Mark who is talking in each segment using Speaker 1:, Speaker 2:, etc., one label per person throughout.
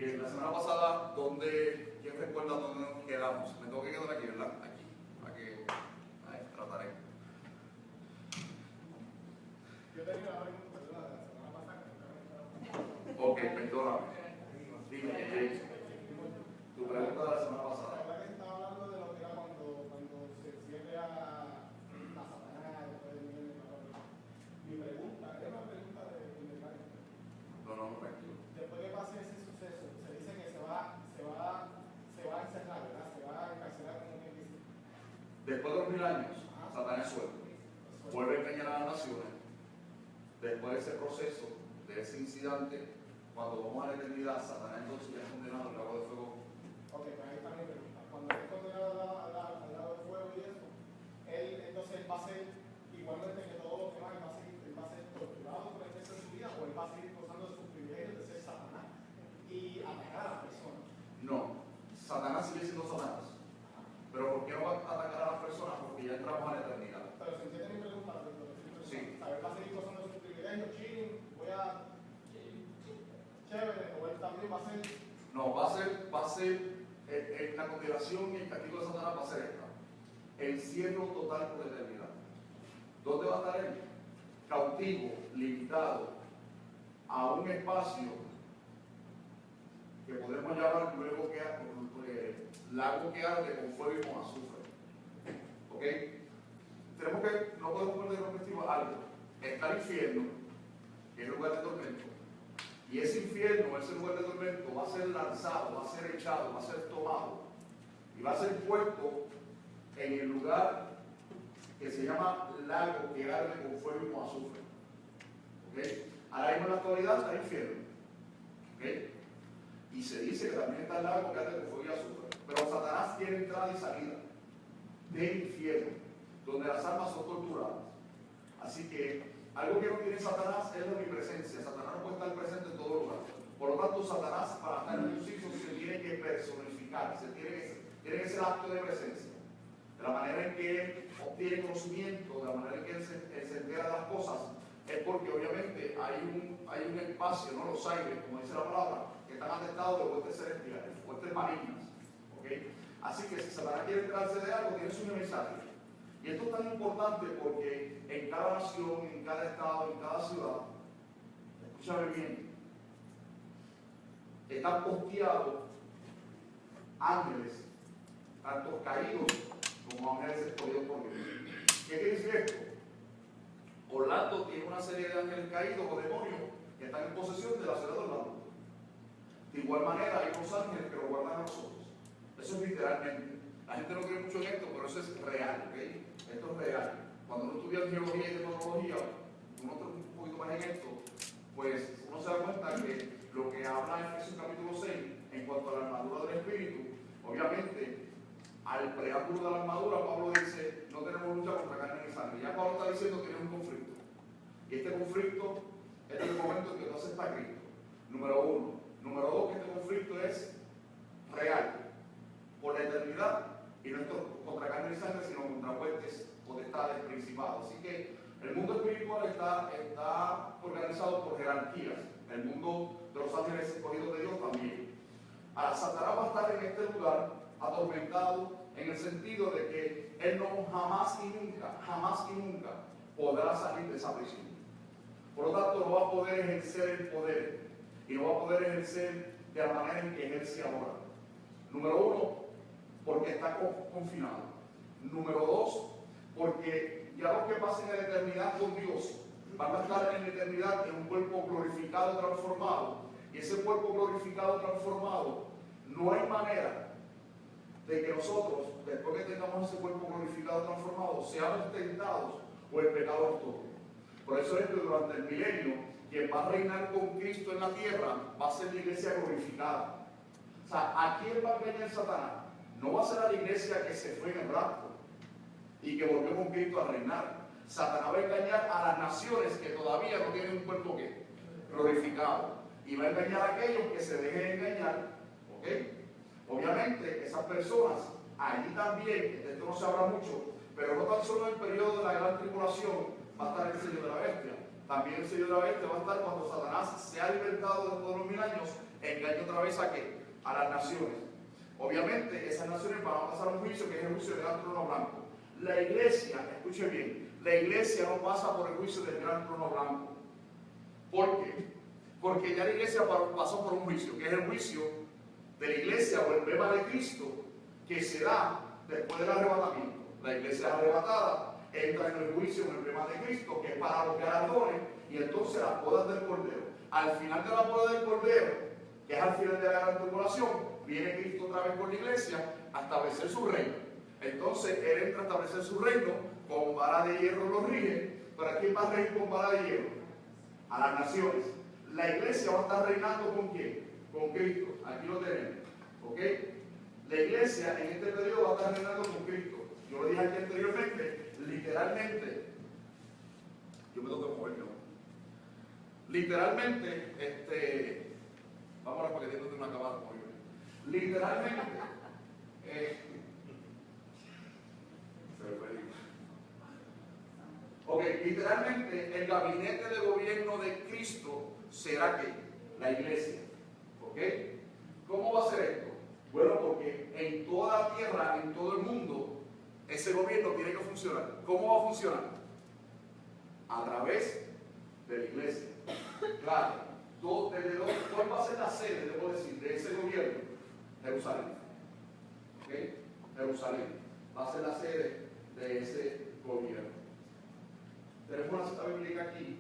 Speaker 1: Bien, la semana pasada, ¿quién recuerda dónde nos quedamos? Me tengo que quedar aquí, ¿verdad? Aquí. Ahí, trataré.
Speaker 2: Yo tenía una pregunta de la semana pasada.
Speaker 1: Ok, perdóname. Dime, James. Tu pregunta de la semana pasada.
Speaker 2: La verdad que estaba hablando de lo que era cuando se enciende a Satanás después del milenio. Mi pregunta, es una pregunta de
Speaker 1: No, tranquilo.
Speaker 2: después que pase ese suceso, se dice que se va a encerrar, ¿verdad? Se va a encarcelar, como quien dice.
Speaker 1: Después de 2000 años, Satanás es suelto. Vuelve a engañar a las naciones. Después de ese proceso, de ese incidente, cuando vamos a la eternidad, Satanás entonces ya es condenado al lago de fuego.
Speaker 2: Ok, pues ahí está mi pregunta. Cuando es condenado al lago de fuego y eso, él entonces va a ser igualmente que todos los demás, él va a ser torturado por el resto de su vida, o él va a seguir gozando de sus privilegios de ser Satanás y atacar a las personas.
Speaker 1: No, Satanás sigue siendo Satanás. Pero ¿por qué no va a atacar a las personas? Porque ya entramos a la eternidad.
Speaker 2: Pero se entiende mi pregunta,
Speaker 1: Sí.
Speaker 2: ¿sabes? Va a seguir gozando de sus privilegios, chilling, chévere, o él también va a ser.
Speaker 1: No, va a ser la condenación y el castigo de Satanás va a ser esta: el encierro total por la eternidad. ¿Dónde va a estar él? Cautivo, limitado a un espacio que podemos llamar lago que arde con fuego y con azufre. ¿Ok? No podemos poner de perspectiva algo. Está el infierno, que es el lugar de tormento, y ese infierno, ese lugar de tormento, va a ser lanzado, va a ser echado, va a ser tomado, y va a ser puesto en el lugar que se llama lago que arde con fuego y con azufre. ¿Ok? Ahora mismo en la actualidad está el infierno. ¿Ok? Y se dice que también está el lago que arde con fuego y azufre. Pero Satanás tiene entrada y salida del infierno, donde las almas son torturadas. Así que algo que no tiene Satanás es la omnipresencia. Satanás no puede estar presente en todo lugar. Por lo tanto, Satanás, para estar en un sitio, se tiene que personificar, tiene que ser acto de presencia. De la manera en que él obtiene conocimiento, de la manera en que él se entera de las cosas, es porque obviamente hay un espacio, ¿no? Los aires, como dice la palabra, que están atestados de huestes celestiales, huestes malignas. ¿Okay? Así que si Satanás quiere enterarse de algo, tiene su mensaje. Y esto es tan importante porque en cada nación, en cada estado, en cada ciudad, escúchame bien, están posteados ángeles, tanto caídos como ángeles escogidos por Dios. ¿Qué quiere decir esto? Orlando tiene una serie de ángeles caídos o demonios que están en posesión de la ciudad de Orlando. De igual manera hay unos ángeles que lo guardan a nosotros. Eso es literalmente. La gente no cree mucho en esto, pero eso es real, ¿ok? Esto es real. Cuando uno estudia geología y tecnología, uno entra un poquito más en esto, pues uno se da cuenta que lo que habla en Efesios capítulo 6, en cuanto a la armadura del Espíritu, obviamente, al preámbulo de la armadura, Pablo dice, no tenemos lucha contra carne ni sangre. Ya Pablo está diciendo que tiene un conflicto. Y este conflicto es el momento en que tú aceptas a Cristo. Número uno. Número dos, que este conflicto es real, por la eternidad, y no es contra carne y sangre, sino contra huestes, potestades, principados. Así que el mundo espiritual está organizado por jerarquías. El mundo de los ángeles escogidos de Dios también. Ahora, Satanás va a estar en este lugar atormentado en el sentido de que él no jamás y nunca podrá salir de esa prisión. Por lo tanto, no va a poder ejercer el poder y no va a poder ejercer de la manera en que ejerce ahora. Número uno, porque está confinado. Número dos, porque ya los que pasen en la eternidad con Dios van a estar en la eternidad en un cuerpo glorificado, transformado. Y ese cuerpo glorificado, transformado, no hay manera de que nosotros, después que tengamos ese cuerpo glorificado, transformado, seamos tentados por el pecado de todo. Por eso es que durante el milenio, quien va a reinar con Cristo en la tierra va a ser la iglesia glorificada. O sea, ¿a quién va a engañar Satanás? No va a ser a la iglesia que se fue en el rapto y que volvió con Cristo a reinar. Satanás va a engañar a las naciones que todavía no tienen un cuerpo glorificado. Y va a engañar a aquellos que se dejen engañar. ¿Ok? Obviamente, esas personas, allí también, de esto no se habla mucho, pero no tan solo en el periodo de la gran tribulación va a estar el sello de la bestia. También el sello de la bestia va a estar cuando Satanás se ha libertado después de los 1000 años, engaña otra vez a ¿qué? A las naciones. Obviamente esas naciones van a pasar un juicio que es el juicio del gran trono blanco. La iglesia, escuche bien, la iglesia no pasa por el juicio del gran trono blanco. ¿Por qué? Porque ya la iglesia pasó por un juicio, que es el juicio de la iglesia o el bema de Cristo, que se da después del arrebatamiento. La iglesia es arrebatada, entra en el juicio en el bema de Cristo, que es para los galardones, y entonces las bodas del Cordero. Al final de la boda del Cordero, que es al final de la gran tribulación, viene Cristo otra vez con la iglesia a establecer su reino. Entonces Él entra a establecer su reino, con vara de hierro lo rige. ¿Para quién va a regir con vara de hierro? A las naciones. La iglesia va a estar reinando ¿con quién? Con Cristo. Aquí lo tenemos. ¿Ok? La iglesia en este periodo va a estar reinando con Cristo. Yo lo dije aquí anteriormente, literalmente, yo me tengo que mover, ¿no? Literalmente, vamos a para que tenga una acabada, literalmente, ok, literalmente el gabinete de gobierno de Cristo será ¿qué? La iglesia. ¿Ok? ¿Cómo va a ser esto? Bueno, porque en toda la tierra, en todo el mundo, ese gobierno tiene que funcionar. ¿Cómo va a funcionar? A través de la iglesia. Claro, ¿cuál va a ser la sede, debo decir, de ese gobierno? Jerusalén. ¿Ok? Jerusalén va a ser la sede de ese gobierno. Tenemos una cita bíblica aquí.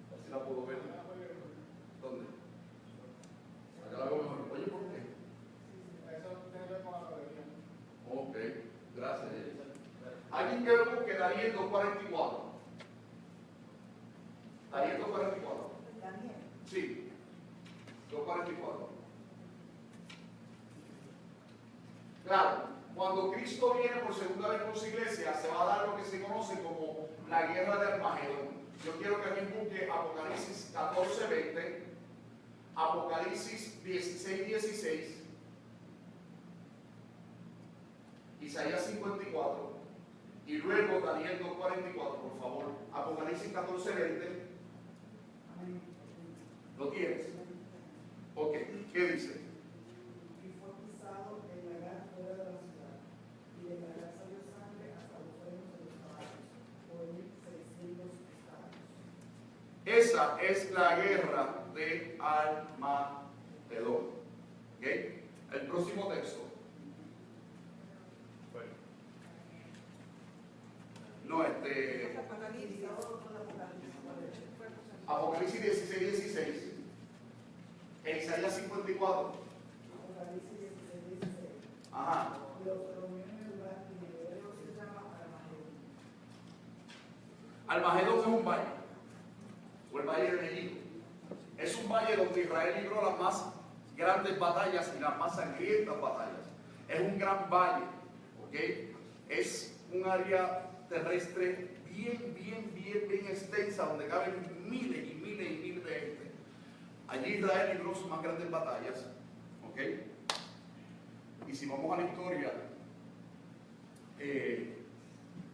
Speaker 1: A ver si la puedo ver. ¿Dónde? Acá la veo mejor. Oye, ¿por qué?
Speaker 2: Eso tiene que ver con la religión.
Speaker 1: Ok, gracias. Alguien que lo busque, Daniel 2:44. Daniel 2:44. Sí, 2:44. Claro, cuando Cristo viene por segunda vez con su iglesia, se va a dar lo que se conoce como la guerra de Armagedón. Yo quiero que alguien busque Apocalipsis 14:20, Apocalipsis 16:16, Isaías 54 y luego Daniel 2:44, por favor. Apocalipsis 14:20. ¿Lo tienes? Ok, ¿qué dice?
Speaker 3: Y fue pisado en la gran fuera de la ciudad, y de la gran salió sangre hasta los frenos de los caballos, por 1600 estadios.
Speaker 1: Esa es la guerra de Armagedón. ¿Ok? El próximo texto. No, Apocalipsis 16:16. E Isaías 54.
Speaker 3: Apocalipsis 16:16.
Speaker 1: Ajá.
Speaker 3: Los reunieron en el lugar y en hebreo se llama Armagedón.
Speaker 1: Armagedón es un valle, o el valle de Megiddo. Es un valle donde Israel libró las más grandes batallas y las más sangrientas batallas. Es un gran valle, ¿ok? Es un área terrestre bien extensa, donde caben miles y miles y miles de gente. Allí Israel libró sus más grandes batallas, ¿ok? Y si vamos a la historia,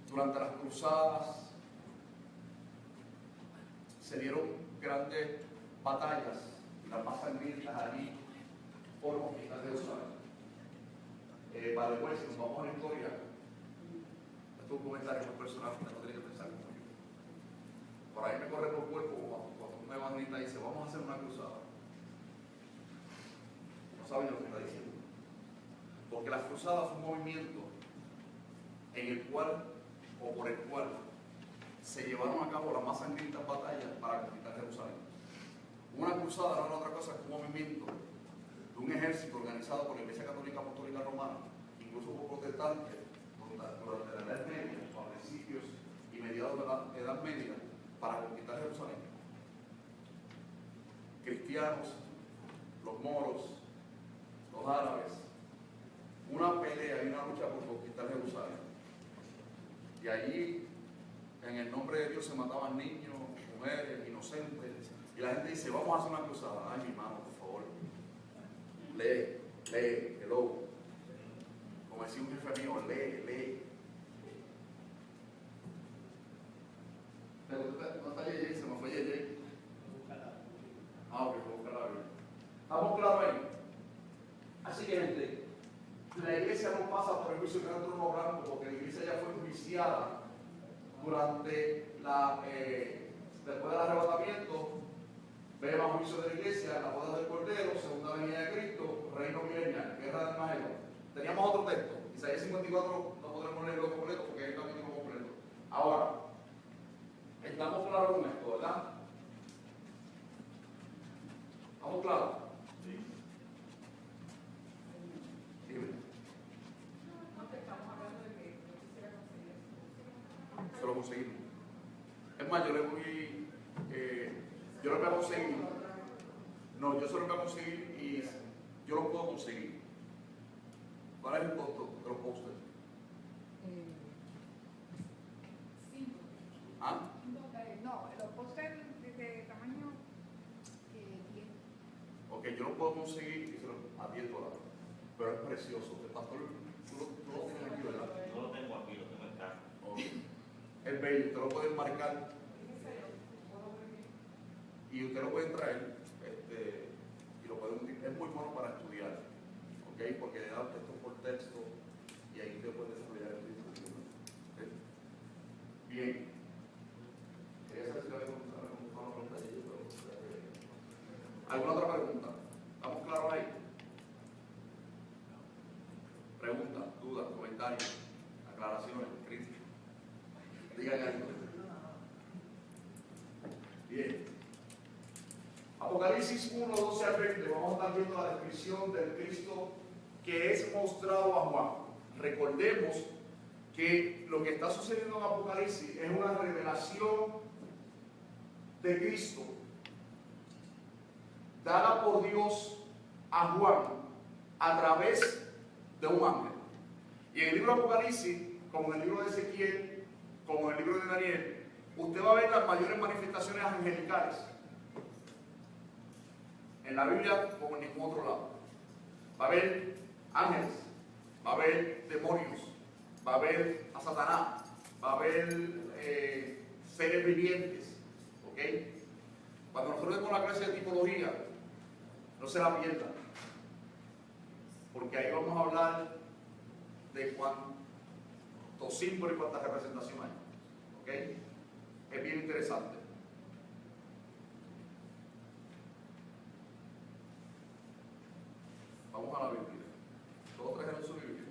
Speaker 1: durante las cruzadas se dieron grandes batallas, las más sangrientas allí por conquistar Jerusalén. Para después, si nos vamos a la historia, esto es un comentario muy personal, usted no tiene que pensar como yo. Por ahí me corre por el cuerpo cuando un evangelista dice, vamos a hacer una cruzada. No saben lo que está diciendo. Porque las cruzadas son un movimiento en el cual, o por el cual, se llevaron a cabo las más sangrientas batallas para conquistar Jerusalén. Una cruzada no era otra cosa que un movimiento de un ejército organizado por la Iglesia Católica Apostólica Romana, incluso por protestantes, durante la Edad Media, a principios y mediados de la Edad Media, para conquistar Jerusalén. Cristianos, los moros, los árabes, una pelea y una lucha por conquistar Jerusalén. Y allí, en el nombre de Dios, se mataban niños, mujeres, inocentes. Y la gente dice, vamos a hacer una cruzada. Ay, mi hermano, por favor. Lee, hello. Como decía un jefe mío, lee. ¿No está Yeye? Se me fue Yeye. Ah, ok, voy a buscar la Biblia. ¿Estamos claros ahí? Así que, gente, la iglesia no pasa por el juicio del trono blanco porque la iglesia ya fue enjuiciada durante después del arrebatamiento. Ve bajo juicio de la iglesia, la boda del Cordero, segunda venida de Cristo, reino milenial, guerra del Armagedón. Teníamos otro texto, Isaías 54, no podremos leerlo completo porque es el capítulo completo. Ahora, estamos claros con esto, ¿verdad? ¿Estamos claros? Sí. Dime. Se lo conseguimos. Es más, yo lo voy a conseguir. No, yo se lo voy a conseguir y yo lo puedo conseguir. ¿Cuál es el costo de los posters?
Speaker 4: 5.
Speaker 1: ¿Ah?
Speaker 4: No, los posters de tamaño 10.
Speaker 1: Ok, yo lo puedo conseguir a $10. Pero es precioso. El pastor, tú lo tienes aquí, ¿verdad?
Speaker 5: No lo tengo aquí, lo tengo en casa.
Speaker 1: Okay. Es bello, usted lo puede marcar y usted lo puede traer y lo puede utilizar. Es muy bueno para estudiar, ¿ok? Porque le da texto por texto y ahí usted puede desarrollar el discurso. ¿Okay? Bien. Quería saber si le había contestado la pregunta de ellos, pero ¿alguna otra pregunta? ¿Estamos claros ahí? Preguntas, dudas, comentarios, aclaraciones, críticas. Digan algo. Bien. Apocalipsis 1, 12 al 20. Vamos a estar viendo la descripción del Cristo que es mostrado a Juan. Recordemos que lo que está sucediendo en Apocalipsis es una revelación de Cristo dada por Dios a Juan a través de un ángel. Y en el libro de Apocalipsis, como en el libro de Ezequiel, como en el libro de Daniel, usted va a ver las mayores manifestaciones angelicales en la Biblia como en ningún otro lado. Va a haber ángeles, va a haber demonios, va a haber a Satanás, va a haber seres vivientes, ¿ok? Cuando nosotros vemos la clase de tipología, no se la pierdan, porque ahí vamos a hablar de cuántos símbolos y cuántas representaciones hay. ¿Ok? Es bien interesante. Vamos a la Biblia. ¿Todos trajeron su Biblia?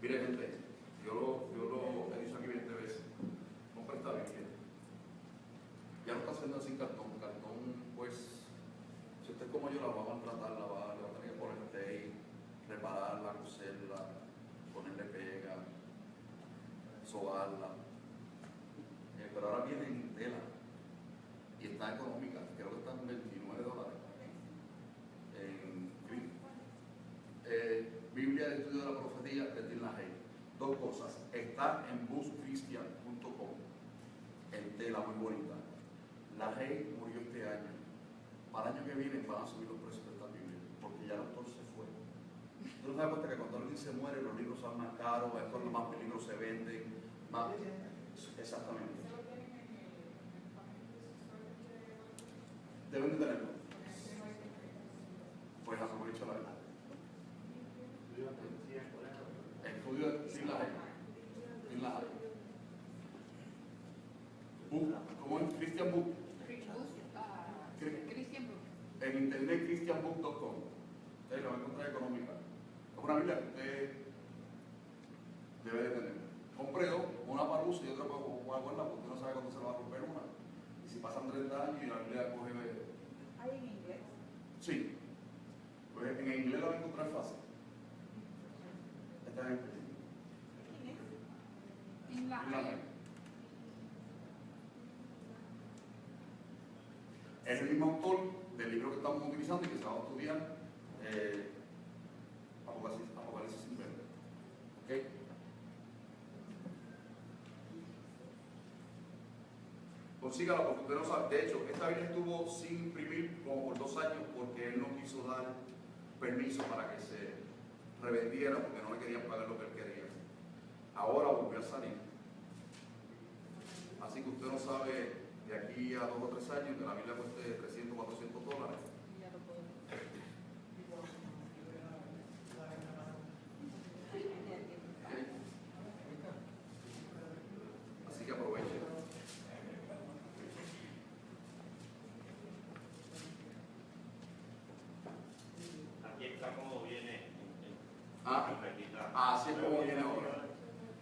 Speaker 1: Mire, gente, yo lo he dicho aquí 20 veces. Compra esta Biblia. Ya no está haciendo sin cartón. Cartón, pues, si usted como yo la va a maltratar, le va a tener que poner tape, repararla, coserla, ponerle pega, sobarla. Pero ahora viene en tela y está económica, creo que está en $29 en Biblia de Estudio de la Profecía de Tim LaHaye. Dos cosas, está en buscristian.com, en tela muy bonita. LaHaye murió este año. Para el año que viene van a subir los precios de esta Biblia, porque ya el autor se fue. ¿Tú no te das cuenta que cuando alguien se muere los libros son más caros, es cuando más libros se venden? Más... Exactamente. Deben de tenerlo. Pues aprovecho la verdad. Estudio sin la Book, ¿cómo es? Christian Book.
Speaker 4: Christian Book.
Speaker 1: En internet christianbook.com. Ustedes la van a encontrar económica. Es una Biblia que usted debe de tener. Compré dos, una para uso y otra para guardarla, porque usted no sabe cuándo se la va a romper una. Y si pasan 30 años y la Biblia coge...
Speaker 4: ¿Hay en inglés?
Speaker 1: Sí. Pues en inglés la voy a encontrar fácil. Está en inglés.
Speaker 4: En la
Speaker 1: Es el mismo autor del libro que estamos utilizando y que se va a estudiar, Apocalipsis sin ver. ¿Ok? Consígala porque usted no sabe. De hecho, esta Biblia estuvo sin imprimir como por 2 años porque él no quiso dar permiso para que se revendiera porque no le querían pagar lo que él quería. Ahora volvió a salir. Así que usted no sabe de aquí a 2 o 3 años que la Biblia cueste $300, $400. Así que aproveche.
Speaker 5: Aquí está como viene.
Speaker 1: Ah,
Speaker 5: Practicar.
Speaker 1: así es como viene ahora.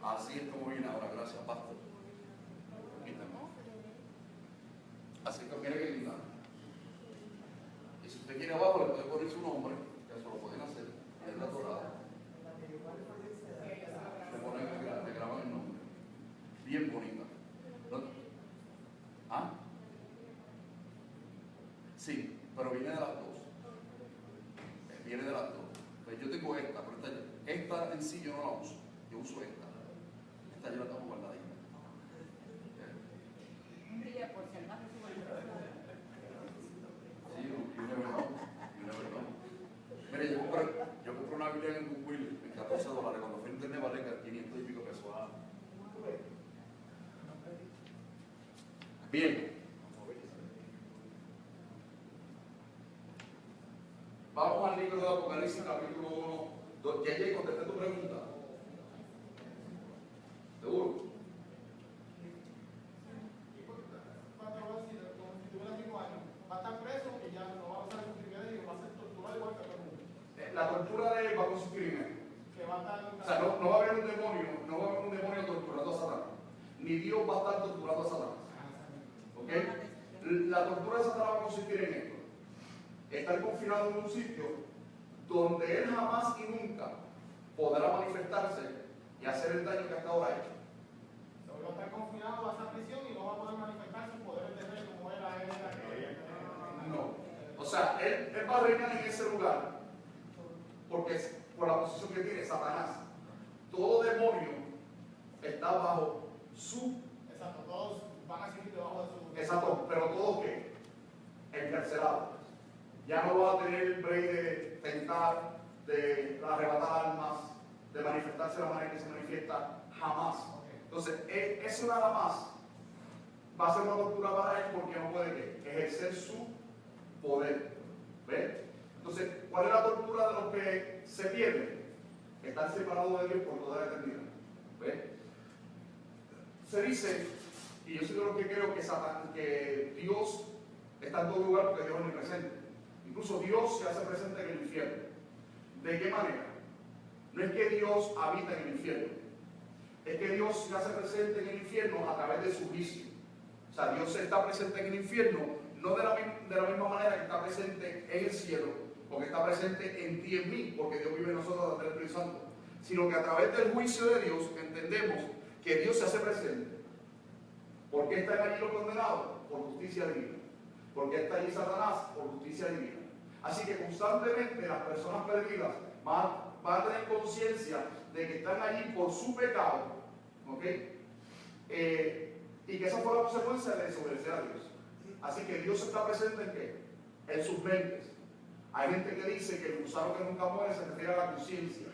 Speaker 1: Así es como viene ahora. Gracias, pastor. Así que mire que linda. Y si usted quiere abajo, le puede poner su nombre, que eso lo pueden hacer. Es la dorada. Le graban el nombre. Bien bonita. ¿No? ¿Ah? Sí, pero viene de las dos. Viene de las dos. Pues yo tengo esta, pero esta en sí yo no la uso. Yo uso esta. Esta yo la tengo guardadita.
Speaker 4: Un día por si acaso subo el programa.
Speaker 1: Sí, you never know. You never know. Mire, yo compré una Biblia en Goodwill en $14. Cuando fue a internet vale 500 y pico pesos. Bien. Vamos al libro de Apocalipsis, capítulo 1. Ya contesté tu pregunta. ¿Seguro?
Speaker 2: Va a estar preso y ya no va a usar sus privilegios, va a ser torturado igual que todo el mundo.
Speaker 1: La tortura de él va a consistir en esto.
Speaker 2: Que va a estar
Speaker 1: O sea, no va a haber un demonio torturando a Satanás. Ni Dios va a estar torturando a Satanás. ¿Ok? La tortura de Satanás va a consistir en esto. Estar confinado en un sitio donde él jamás y nunca podrá manifestarse y hacer el daño que hasta ahora ha hecho.
Speaker 2: va a estar confinado, va a estar prisión y no va a poder manifestar sus poderes de rey como era él.
Speaker 1: No. O sea, él va a reinar en ese lugar porque por la posición que tiene Satanás. Todo demonio está bajo su...
Speaker 2: Exacto, todos van a seguir debajo de su...
Speaker 1: Exacto, pero todos ¿qué? Encarcelados. Ya no va a tener el break de tentar, de arrebatar almas, de manifestarse de la manera que se manifiesta, jamás. Entonces, eso nada más va a ser una tortura para él porque no puede ¿qué? Ejercer su poder. ¿Ves? Entonces, ¿cuál es la tortura de los que se pierden? Estar separados de Dios por toda la eternidad. ¿Ves? Se dice, y yo soy de los que creo que Dios está en todo lugar porque Dios es omnipresente. Incluso Dios se hace presente en el infierno. ¿De qué manera? No es que Dios habita en el infierno, es que Dios se hace presente en el infierno a través de su juicio. O sea, Dios está presente en el infierno, no de la misma manera que está presente en el cielo, porque está presente en ti y en mí, porque Dios vive en nosotros a través del Espíritu Santo, sino que a través del juicio de Dios entendemos que Dios se hace presente. ¿Por qué están allí los condenados? Por justicia divina. ¿Por qué está allí Satanás? Por justicia divina. Así que constantemente las personas perdidas van a tener conciencia de que están allí por su pecado, ¿ok? Y que esa fue la consecuencia de desobedecer a Dios. Así que Dios está presente en ¿qué? En sus mentes. Hay gente que dice que el gusano que nunca muere se refiere a la conciencia.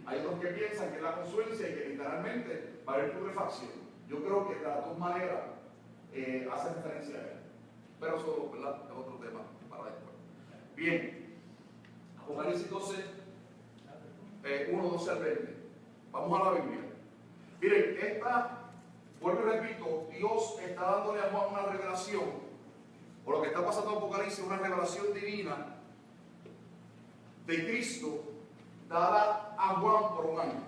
Speaker 1: Hay otros que piensan que es la conciencia y que literalmente va a haber putrefacción. Yo creo que de las dos maneras hace referencia a él. Pero eso, ¿verdad?, es otro tema para después. Bien, Apocalipsis 12, 1, 12 al 20. Vamos a la Biblia. Miren, vuelvo y repito, Dios está dándole a Juan una revelación, o lo que está pasando en Apocalipsis, una revelación divina de Cristo dada a Juan por un ángel.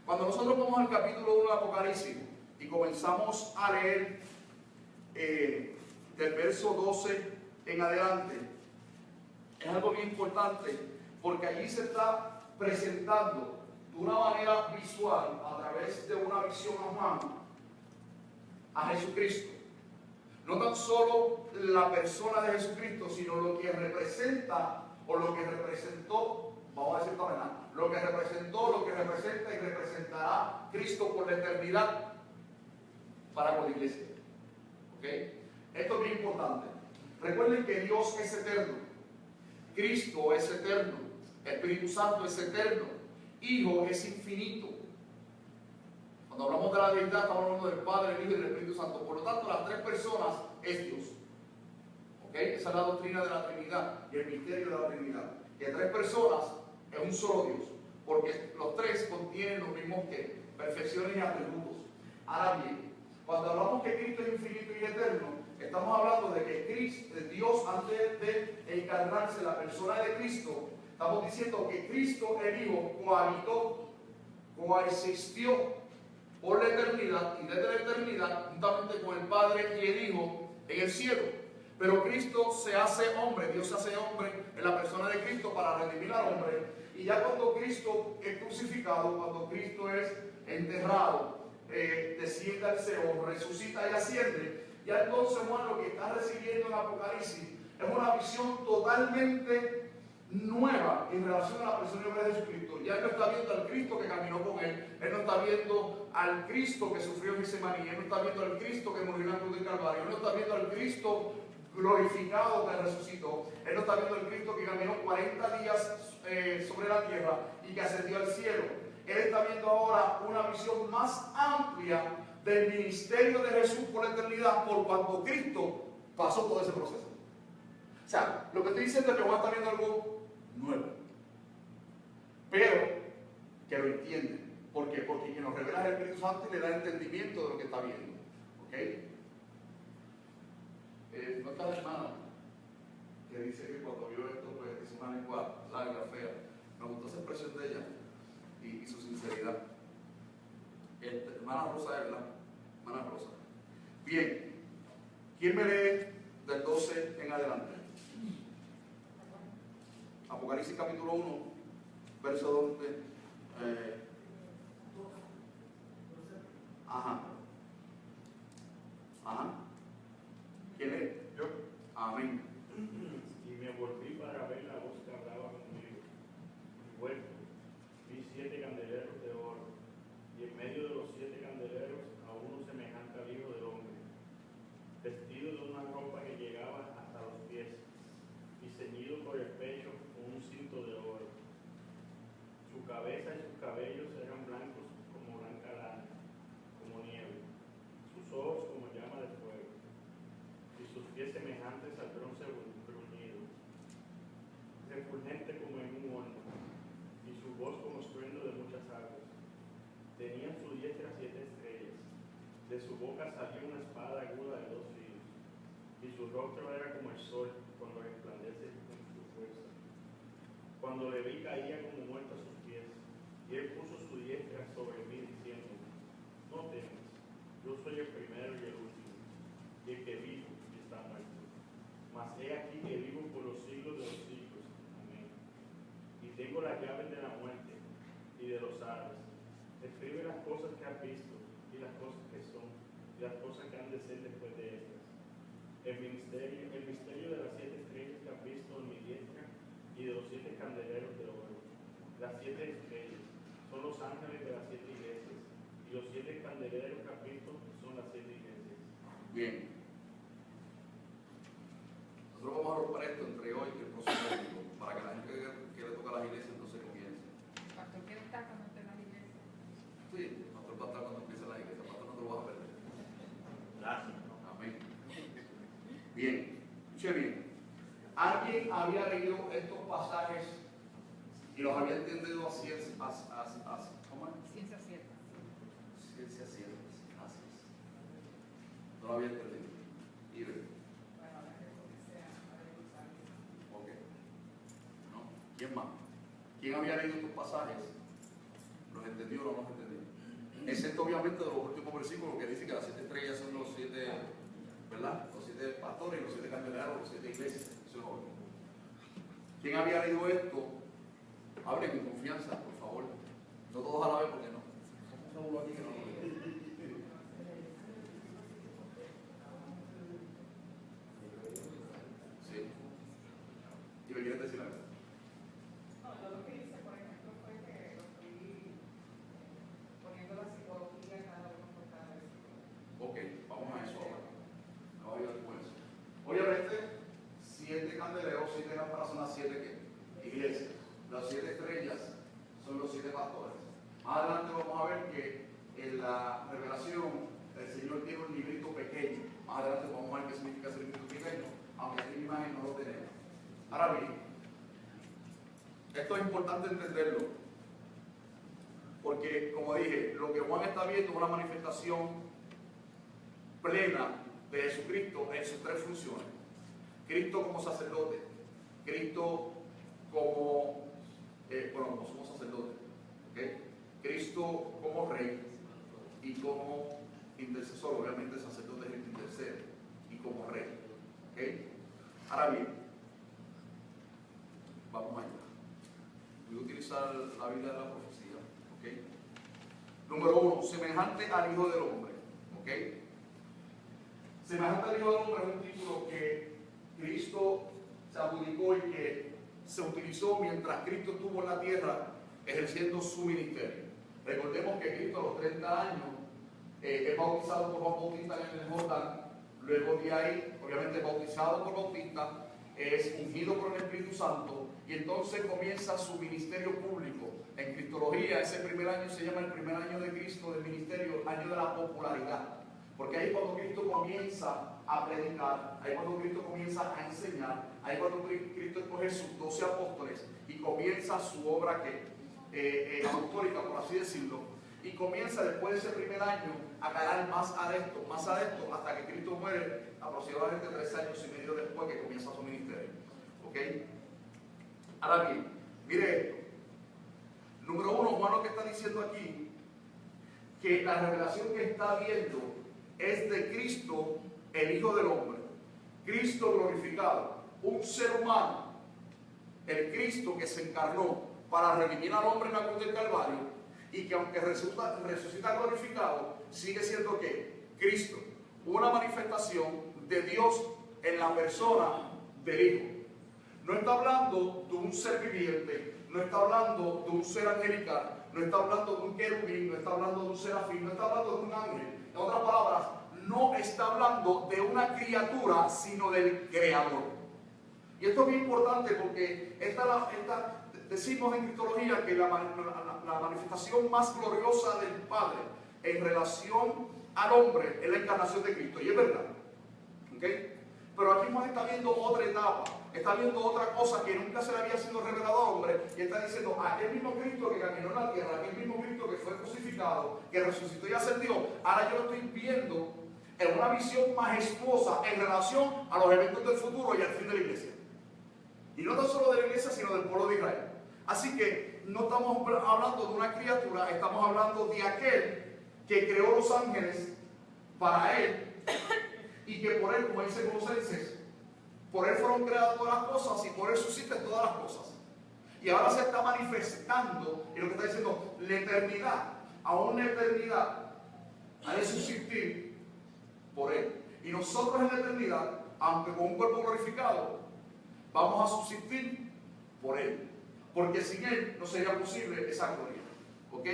Speaker 1: Cuando nosotros vamos al capítulo 1 de Apocalipsis y comenzamos a leer del verso 12 en adelante, es algo bien importante porque allí se está presentando de una manera visual, a través de una visión a Juan, a Jesucristo. No tan solo la persona de Jesucristo, sino lo que representa o lo que representó, vamos a decir esta manera, lo que representó, lo que representa y representará Cristo por la eternidad para con la iglesia. ¿Ok? Esto es bien importante. Recuerden que Dios es eterno, Cristo es eterno, Espíritu Santo es eterno. Hijo es infinito. Cuando hablamos de la deidad, estamos hablando del Padre, el Hijo y del Espíritu Santo. Por lo tanto, las tres personas es Dios. ¿Ok? Esa es la doctrina de la Trinidad y el misterio de la Trinidad. Que tres personas es un solo Dios. Porque los tres contienen los mismos que perfecciones y atributos. Ahora bien, cuando hablamos que Cristo es infinito y eterno, estamos hablando de que Cristo, Dios, antes de encarnarse la persona de Cristo, estamos diciendo que Cristo, el Hijo, cohabitó, coexistió por la eternidad y desde la eternidad, juntamente con el Padre y el Hijo en el cielo. Pero Cristo se hace hombre, Dios se hace hombre en la persona de Cristo para redimir al hombre. Y ya cuando Cristo es crucificado, cuando Cristo es enterrado, desciende al Seol, resucita y asciende, ya entonces Juan lo que está recibiendo en Apocalipsis es una visión totalmente nueva en relación a la persona de Jesucristo. Ya él no está viendo al Cristo que caminó con él no está viendo al Cristo que sufrió en Getsemaní, él no está viendo al Cristo que murió en la cruz del Calvario, él no está viendo al Cristo glorificado que resucitó, él no está viendo al Cristo que caminó 40 días sobre la tierra y que ascendió al cielo. Él está viendo ahora una visión más amplia del ministerio de Jesús por la eternidad, por cuanto Cristo pasó todo ese proceso. O sea, lo que estoy diciendo es que Juan está viendo algo nuevo, pero que lo entiende. ¿Por qué? Porque quien nos revela es el Espíritu Santo y le da entendimiento de lo que está viendo. ¿Ok? No está la hermana que dice que cuando vio esto, pues es una lengua larga, fea. Me gustó esa expresión de ella y su sinceridad. Hermana Rosa, ¿verdad? Hermana Rosa. Bien, ¿quién me lee del 12 en adelante? Apocalipsis capítulo 1, verso donde. Ajá. ¿Quién es?
Speaker 5: Yo.
Speaker 1: Amén.
Speaker 5: Y me volví para ver la voz que hablaba conmigo. Y vuelto, vi 7 candeleros de oro, y en medio de los 7 candeleros a uno semejante al Hijo del Hombre, vestido de una ropa que llegaba hasta los pies, y ceñido por el pecho con un cinto de oro. Su cabeza y sus cabellos eran blancos como blanca lana, como nieve, sus ojos como llama de fuego, y sus pies semejantes al bronce bruñido, refulgente como en un horno, y su voz como estruendo de muchas aguas. Tenía en su diestra 7 estrellas, de su boca salió una espada aguda de 2 filos, y su rostro era como el sol cuando resplandece con su fuerza. Cuando le vi caía como muerto a sus pies, y él puso su diestra sobre mí diciendo: no temas, yo soy el primero y el último, y el que vivo y está muerto. Mas he aquí que vivo por los siglos de los siglos. Amén. Y tengo las llaves de la muerte y de los Hades. Escribe las cosas que has visto, y las cosas que son, y las cosas que han de ser después de estas. El misterio de las 7 estrellas que has visto en mi diestra, y de los 7 candeleros de oro. Las 7 estrellas son los ángeles de las 7 iglesias, y los 7 candeleros que has visto son las 7 iglesias.
Speaker 1: Bien. Nosotros vamos a romper esto entre hoy y el próximo domingo, para que la gente que le toca a las iglesias no se comience.
Speaker 4: Pastor, ¿quiere estar cuando esté en la iglesia?
Speaker 1: Sí, pastor va a estar cuando empiece la iglesia, pastor no te lo vas a perder.
Speaker 5: Gracias.
Speaker 1: Amén. Bien, escuche bien. Alguien había leído estos pasajes y los había entendido así, ¿cómo es?
Speaker 4: Ciencia cierta.
Speaker 1: Ciencia cierta, así es. No lo había entendido. Y ve.
Speaker 4: Bueno, la que sea, para usar.
Speaker 1: Ok. ¿No? ¿Quién más? ¿Quién había leído estos pasajes? ¿Los entendió o no los entendió? Excepto obviamente de los últimos versículos que dice que las 7 estrellas son los 7, ¿verdad? Los 7 pastores y los 7 candeleros, los 7 iglesias. Eso es obvio. ¿Quién había leído esto? Hablen con confianza, por favor. No todos a la vez, porque no. Somos uno aquí que no lo lee. Sí. ¿Y me quieren decir algo?
Speaker 4: No, yo lo que hice, por ejemplo, fue que lo fui poniendo la psicología cada uno por cada versículo.
Speaker 1: Ok, vamos a eso ahora. No voy a ayudar con eso. Obviamente, 7 candeleros, 7 lámparas son las 7 ¿qué? Iglesias. Las las 7 estrellas son los 7 pastores. Más adelante vamos a ver que en la revelación el Señor tiene un librito pequeño. Más adelante vamos a ver qué significa ese librito pequeño, aunque aquí en la imagen no lo tenemos. Ahora bien, esto es importante entenderlo, porque como dije, lo que Juan está viendo es una manifestación plena de Jesucristo en sus 3 funciones. Cristo como sacerdote, Cristo como, como somos sacerdotes, ¿okay? Cristo como rey y como intercesor, obviamente el sacerdote es el que intercede, y como rey. ¿Okay? Ahora bien, vamos allá. Voy a utilizar la Biblia de la profecía. ¿Okay? Número 1, semejante al Hijo del Hombre. ¿Okay? Semejante al Hijo del Hombre es un título que Cristo se adjudicó y que se utilizó mientras Cristo estuvo en la tierra ejerciendo su ministerio. Recordemos que Cristo a los 30 años es bautizado por Juan Bautista en el Jordán, luego de ahí, obviamente bautizado por Bautista, es ungido por el Espíritu Santo y entonces comienza su ministerio público. En cristología, ese primer año se llama el primer año de Cristo del ministerio, año de la popularidad, porque ahí es cuando Cristo comienza a predicar, ahí es cuando Cristo comienza a enseñar, ahí es cuando Cristo escoge sus 12 apóstoles y comienza su obra apostólica, por así decirlo, y comienza después de ese primer año a ganar más adeptos, hasta que Cristo muere aproximadamente 3 años y medio después que comienza su ministerio. ¿Ok? Ahora bien, mire esto. Número 1, Juan lo que está diciendo aquí, que la revelación que está viendo es de Cristo, el Hijo del Hombre, Cristo glorificado, un ser humano, el Cristo que se encarnó para redimir al hombre en la cruz del Calvario, y que aunque resucita glorificado, sigue siendo ¿qué? Cristo, una manifestación de Dios en la persona del Hijo. No está hablando de un ser viviente, no está hablando de un ser angelical, no está hablando de un querubín, no está hablando de un serafín, no está hablando de un ángel. En otras palabras, no está hablando de una criatura, sino del Creador. Y esto es muy importante porque decimos en cristología que la manifestación más gloriosa del Padre en relación al hombre es la encarnación de Cristo. Y es verdad. ¿Okay? Pero aquí Juan está viendo otra etapa, está viendo otra cosa que nunca se le había sido revelado al hombre, y está diciendo, aquel mismo Cristo que caminó en la tierra, aquel mismo Cristo que fue crucificado, que resucitó y ascendió, ahora yo lo estoy viendo en una visión majestuosa en relación a los eventos del futuro y al fin de la iglesia. Y no tan solo de la iglesia, sino del pueblo de Israel. Así que no estamos hablando de una criatura, estamos hablando de aquel que creó los ángeles para él, y que por él, como dice Colosenses, por él fueron creadas todas las cosas y por él subsisten todas las cosas. Y ahora se está manifestando, y lo que está diciendo, la eternidad, aún la eternidad, ha de subsistir por él. Y nosotros en la eternidad, aunque con un cuerpo glorificado, vamos a subsistir por él. Porque sin él no sería posible esa gloria. ¿Ok?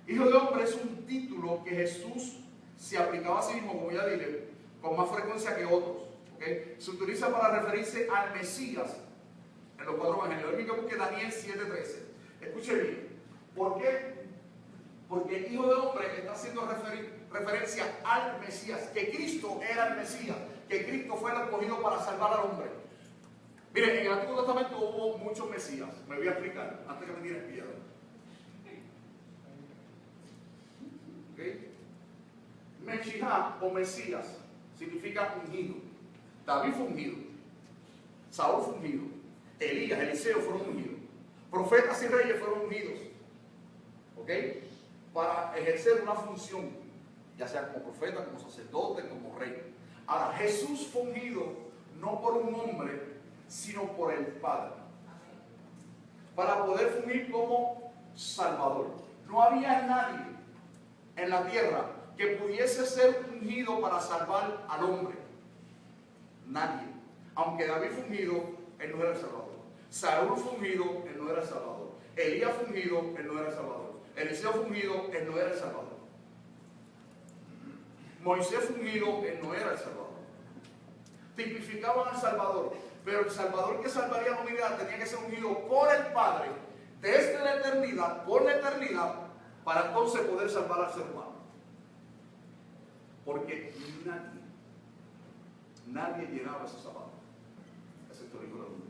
Speaker 1: Hijo de hombre es un título que Jesús se aplicaba a sí mismo, como ya dije, con más frecuencia que otros. ¿Okay? Se utiliza para referirse al Mesías en los 4 evangelios. Hoy que Daniel 7:13. Escuche bien. ¿Por qué? Porque el Hijo de Hombre está haciendo referencia al Mesías, que Cristo era el Mesías, que Cristo fue el escogido para salvar al hombre. Miren, en el Antiguo Testamento hubo muchos Mesías. Me voy a explicar antes que me tiren piedra. ¿Okay? Meshijá o Mesías significa ungido. David fue ungido, Saúl fue ungido, Elías, Eliseo fueron ungidos, profetas y reyes fueron ungidos, ¿ok? Para ejercer una función, ya sea como profeta, como sacerdote, como rey. Ahora, Jesús fue ungido no por un hombre, sino por el Padre, para poder fungir como Salvador. No había nadie en la tierra que pudiese ser ungido para salvar al hombre. Nadie. Aunque David fue ungido, él no era el Salvador. Saúl fue ungido, él no era el Salvador. Elías fue ungido, él no era el Salvador. Eliseo fue ungido, él no era el Salvador. Moisés fue ungido, él no era el Salvador. Tipificaban al Salvador. Pero el Salvador que salvaría a la humanidad tenía que ser ungido por el Padre desde la eternidad, por la eternidad, para entonces poder salvar al ser humano. Porque nadie llenaba esos zapatos, excepto el Hijo del Hombre,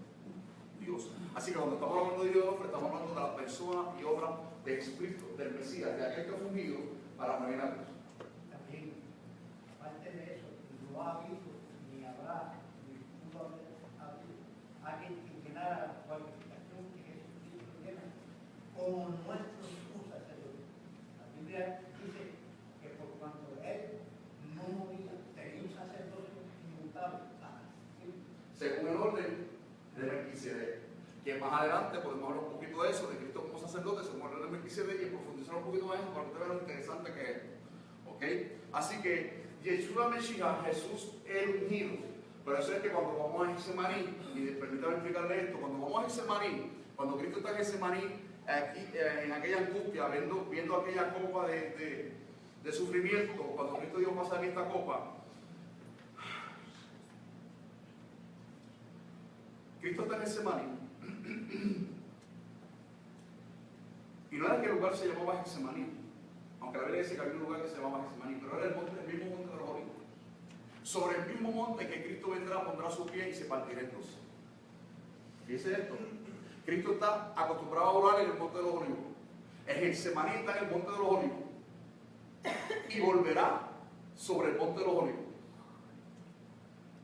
Speaker 1: Dios. Así que cuando estamos hablando de Dios, estamos hablando de la persona y obra de Jesucristo, del Mesías, de aquel que fue ungido para morir a Dios.
Speaker 6: También, aparte de eso, no ha habido ni habrá ni pudo haber habido alguien que llenara la cualificación que Jesucristo llena como nuestro sumo sacerdote. La Biblia dice que por cuanto él no moría, tenía un sacerdocio inmutable para siempre.
Speaker 1: Según el orden de Melquisedec, que más adelante podemos hablar un poquito de eso, de Cristo como sacerdote, según el orden de Melquisedec, y profundizar un poquito más en eso para que ustedes vean lo interesante que es. ¿Ok? Así que Yeshua Mesías, Jesús el ungido. Pero eso es que cuando vamos a Getsemaní, y permítanme explicarle esto, cuando vamos a Getsemaní, cuando Cristo está en Getsemaní, aquí, en aquella angustia, viendo aquella copa de sufrimiento, cuando Cristo dio pasar esta copa, Cristo está en Getsemaní. Y no era que el lugar se llamaba Getsemaní, aunque la Biblia dice que había un lugar que se llamaba Getsemaní, pero era el mismo monte de los Olivos. Sobre el mismo monte que Cristo vendrá, pondrá su pie y se partirá en dos. Fíjese esto. Cristo está acostumbrado a orar en el monte de los Olivos. El Getsemaní está en el monte de los Olivos. Y volverá sobre el monte de los Olivos.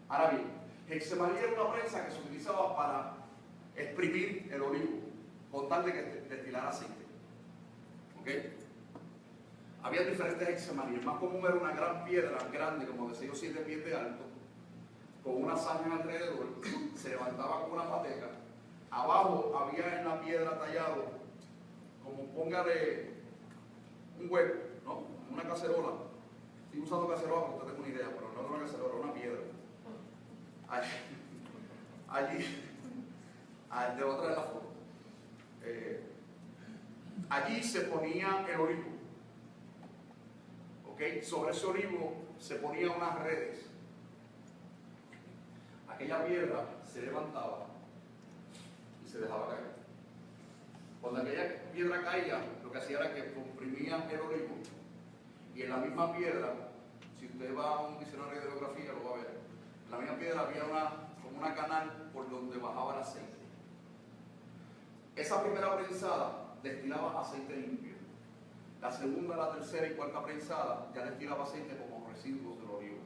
Speaker 1: Ahora bien, Getsemaní era una prensa que se utilizaba para exprimir el olivo, con tal de que destilara aceite. ¿Ok? Había diferentes Getsemaní. El más común era una gran piedra, grande, como de 6 o 7 pies de alto, con una zanja alrededor, se levantaba con una pateca. Abajo había en la piedra tallado, como póngale un hueco, ¿no? Una cacerola. Estoy usando cacerola para que usted tenga una idea, pero no era una cacerola, era una piedra. Allí, de otra de la foto. Allí se ponía el olivo. ¿Ok? Sobre ese olivo se ponían unas redes. Aquella piedra se levantaba y se dejaba caer. Cuando aquella piedra caía, lo que hacía era que comprimía el olivo. Y en la misma piedra, si usted va a un diccionario de geografía, lo va a ver. En la misma piedra había como una canal por donde bajaba el aceite. Esa primera prensada destilaba aceite limpio. La segunda, la tercera y cuarta prensada ya destilaba aceite como residuos del olivo.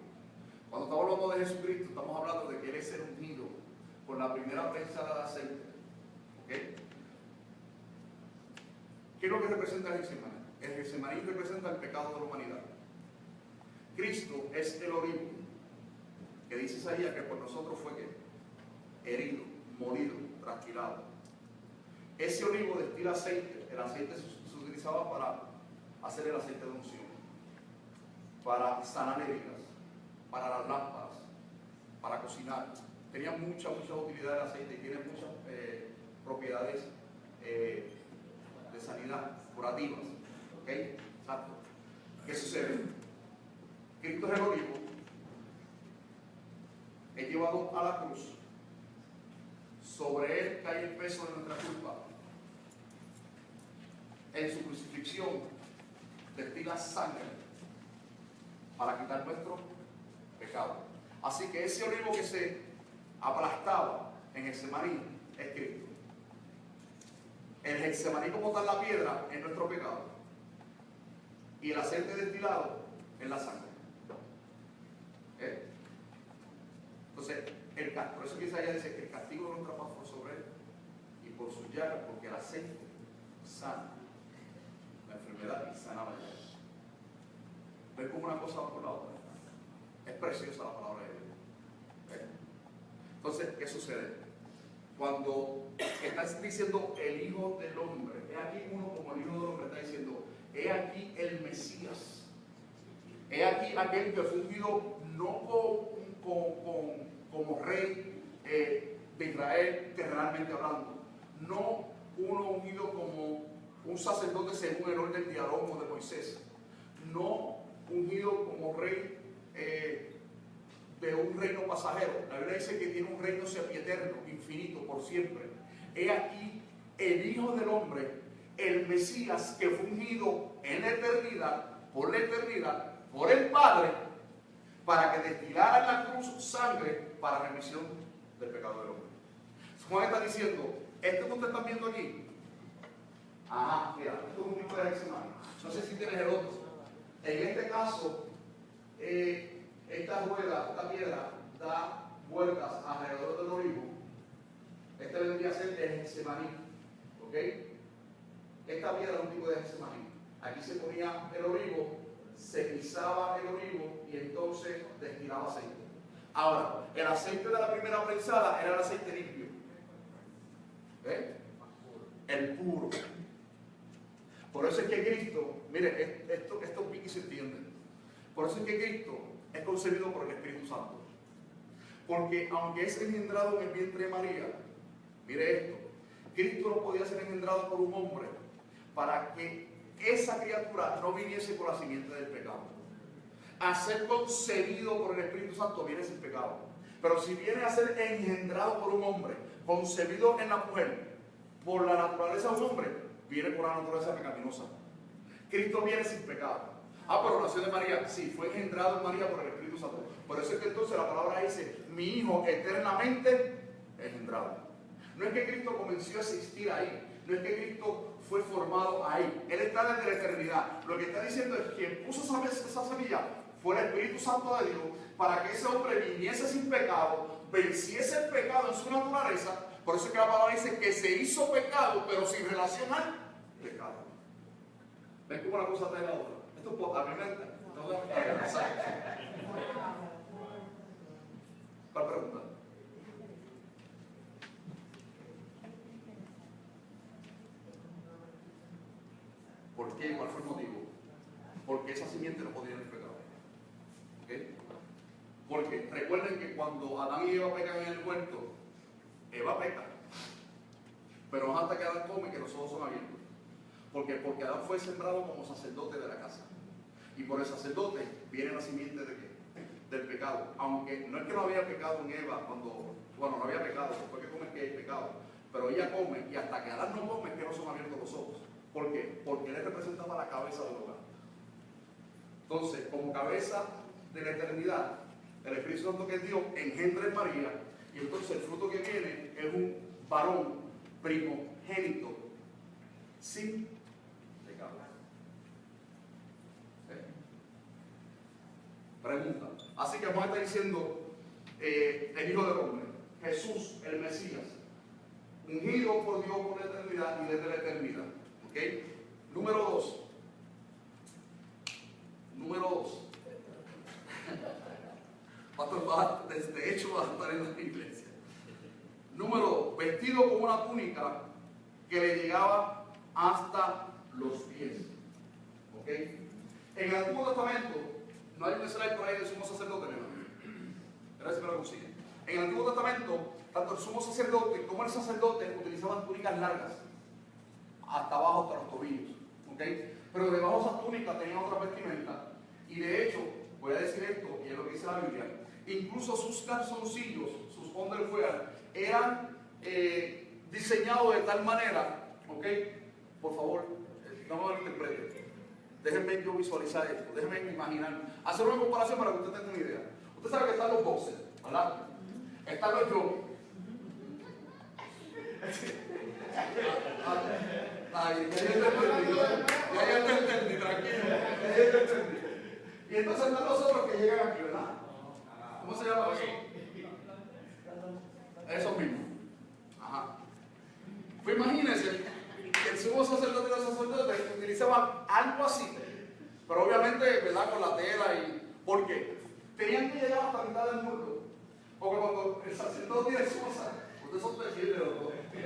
Speaker 1: Cuando estamos hablando de Jesucristo, estamos hablando de que Él es el ungido por la primera prensada de aceite. ¿Ok? ¿Qué es lo que representa el Getsemaní? El Getsemaní representa el pecado de la humanidad. Cristo es el olivo, que dice Isaías que por nosotros fue ¿qué? Herido, molido, trasquilado. Ese olivo destila aceite. El aceite se utilizaba para hacer el aceite de unción, para sanar heridas, para las lámparas, para cocinar. Tenía mucha utilidad el aceite y tiene muchas propiedades de sanidad, curativas. ¿Ok? Exacto. ¿Qué sucede? Cristo es el olivo, es llevado a la cruz, sobre él cae el peso de nuestra culpa. En su crucifixión destila sangre para quitar nuestro pecado. Así que ese olivo que se aplastaba en Getsemaní es Cristo. El Getsemaní como tal, la piedra, es nuestro pecado. Y el aceite destilado es la sangre. ¿Eh? Entonces, por eso que Isaías dice que el castigo de nuestra paz fue sobre él y por sus llagas, porque el aceite sana la enfermedad y sana la llaga. Ver como una cosa va por la otra. Es preciosa la palabra de Dios. ¿Eh? Entonces, ¿qué sucede? Cuando está diciendo el Hijo del Hombre, he aquí uno como el Hijo del Hombre está diciendo, he aquí el Mesías. He aquí aquel que fue ungido no como rey de Israel, terrenalmente hablando, no uno ungido como un sacerdote según el orden de Aarón o de Moisés, no ungido como rey de un reino pasajero. La Biblia dice que tiene un reino sempiterno, infinito, por siempre. He aquí el Hijo del Hombre, el Mesías, que fue ungido en la eternidad, por el Padre, para que destilara en la cruz sangre para remisión del pecado del hombre. Juan está diciendo, esto que ustedes están viendo aquí, ajá, mira, esto es un tipo de Getsemaní. No sé si tienes el otro. En este caso, esta rueda, esta piedra, da vueltas alrededor del olivo. Este vendría a ser el Getsemaní, ¿ok? Esta piedra es un tipo de Getsemaní. Aquí se ponía el olivo, se pisaba el olivo y entonces destilaba aceite. Ahora, el aceite de la primera prensada era el aceite limpio. ¿Ve? El puro. Por eso es que Cristo, mire, esto pique y se entiende. Por eso es que Cristo es concebido por el Espíritu Santo. Porque aunque es engendrado en el vientre de María, mire esto, Cristo no podía ser engendrado por un hombre para que esa criatura no viniese por la simiente del pecado. A ser concebido por el Espíritu Santo viene sin pecado. Pero si viene a ser engendrado por un hombre, concebido en la mujer, por la naturaleza de un hombre, viene por la naturaleza pecaminosa. Cristo viene sin pecado. Pero nació de María. Sí, fue engendrado en María por el Espíritu Santo. Por eso es que entonces la palabra dice, mi Hijo eternamente engendrado. No es que Cristo comenzó a existir ahí. No es que Cristo fue formado ahí. Él está desde la eternidad. Lo que está diciendo es que quien puso esa semilla fue el Espíritu Santo de Dios para que ese hombre viniese sin pecado, venciese el pecado en su naturaleza. Por eso es que la palabra dice que se hizo pecado, pero sin relación al pecado. ¿Ven cómo la cosa trae la otra? Esto es por la primera. ¿Cuál pregunta? ¿Por qué? ¿Cuál fue el motivo? Porque esa simiente no podía ir pecado. ¿Okay? Porque recuerden que cuando Adán y Eva pecan en el huerto, Eva peca. Pero no hasta que Adán come que los ojos son abiertos. Porque Adán fue sembrado como sacerdote de la casa. Y por el sacerdote viene la simiente de qué? Del pecado. Aunque no es que no había pecado en Eva no había pecado, después que come que hay pecado. Pero ella come y hasta que Adán no come es que no son abiertos los ojos. ¿Por qué? Porque él representaba la cabeza del hogar. Entonces, como cabeza de la eternidad, el Espíritu Santo que es Dios engendra en María, y entonces el fruto que viene es un varón primogénito sin pecado. Pregunta. Así que Juan está diciendo el Hijo del Hombre, Jesús, el Mesías, ungido por Dios por la eternidad y desde la eternidad. ¿Ok? Número 2. Pastor, de hecho va a estar en la iglesia. Número 2. Vestido con una túnica que le llegaba hasta los pies. ¿Ok? En el Antiguo Testamento, no hay un slide por ahí del sumo sacerdote, ¿no? Gracias que lo consiguen. En el Antiguo Testamento, tanto el sumo sacerdote como el sacerdote utilizaban túnicas largas, hasta abajo, hasta los tobillos. ¿Okay? Pero debajo de esas túnicas tenían otra vestimenta. Y de hecho, voy a decir esto, y es lo que dice la Biblia, incluso sus calzoncillos, sus underwear, eran diseñados de tal manera, ¿ok? Por favor, no me malinterpreten. Déjenme yo visualizar esto, déjenme imaginar, hacer una comparación para que usted tenga una idea. Usted sabe que están los boxers, ¿verdad? Están los joggers. Ay, ya te entendí, tranquilo. Ya te entendí. Y entonces están los otros que llegan aquí, ¿verdad? ¿Cómo se llama eso? Eso mismo. Ajá. Pues imagínense que el sumo sacerdote y los sacerdotes utilizaban algo así, pero obviamente, ¿verdad? Con la tela y... ¿Por qué? Tenían que llegar hasta la mitad del muslo. Porque cuando el sacerdote y el sumo sacerdote, ustedes son perfiles, ¿no?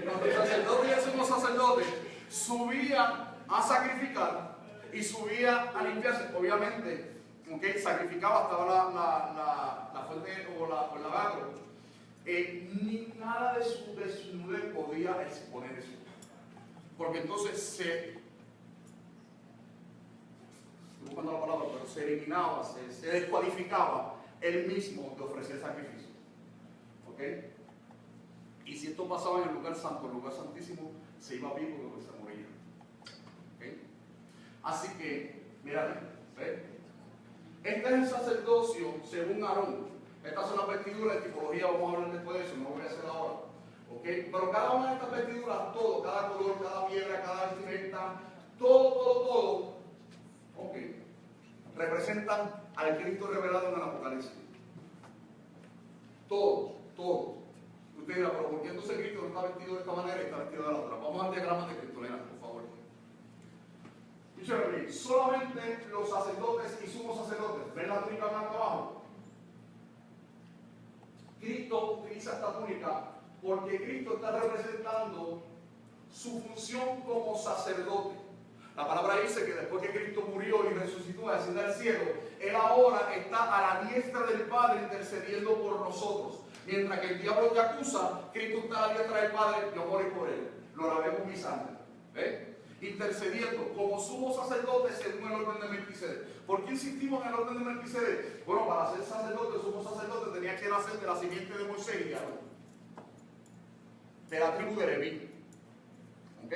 Speaker 1: Cuando el sacerdote y el sumo sacerdote subía a sacrificar y subía a limpiarse, obviamente, ¿okay? Sacrificaba, estaba la fuente o el lavacro, ni nada de su desnudez podía exponer eso, porque entonces estoy buscando la palabra, pero se eliminaba, se descualificaba él mismo de ofrecer sacrificio. ¿Ok? Y si esto pasaba en el lugar santo, el lugar santísimo, se iba vivo de lo que se moría. ¿Ok? Así que, mira, ¿ves? Este es el sacerdocio según Aarón. Estas son las vestiduras de tipología, vamos a hablar después de eso, no lo voy a hacer ahora. ¿Ok? Pero cada una de estas vestiduras, todo, cada color, cada piedra, cada vestimenta, todo, ¿ok? Representan al Cristo revelado en el Apocalipsis. Todo. Usted dirá, pero ¿por qué entonces Cristo no está vestido de esta manera y está vestido de la otra? Vamos al diagrama de Cristo, Elena, por favor. Escúchame bien, solamente los sacerdotes y sumos sacerdotes, ¿ven la túnica blanca abajo? Cristo utiliza esta túnica porque Cristo está representando su función como sacerdote. La palabra dice que después que Cristo murió y resucitó y ascendió al cielo, Él ahora está a la diestra del Padre intercediendo por nosotros. Mientras que el diablo te acusa, Cristo está a la diestra del Padre, yo morí por Él. Lo lavé con mi sangre. ¿Ves? Intercediendo como sumo sacerdote según el orden de Melquisedec. ¿Por qué insistimos en el orden de Melquisedec? Bueno, para ser sacerdote, sumo sacerdote, tenía que nacer de la simiente de Moisés y de Aarón, de la tribu de Leví. ¿Ok?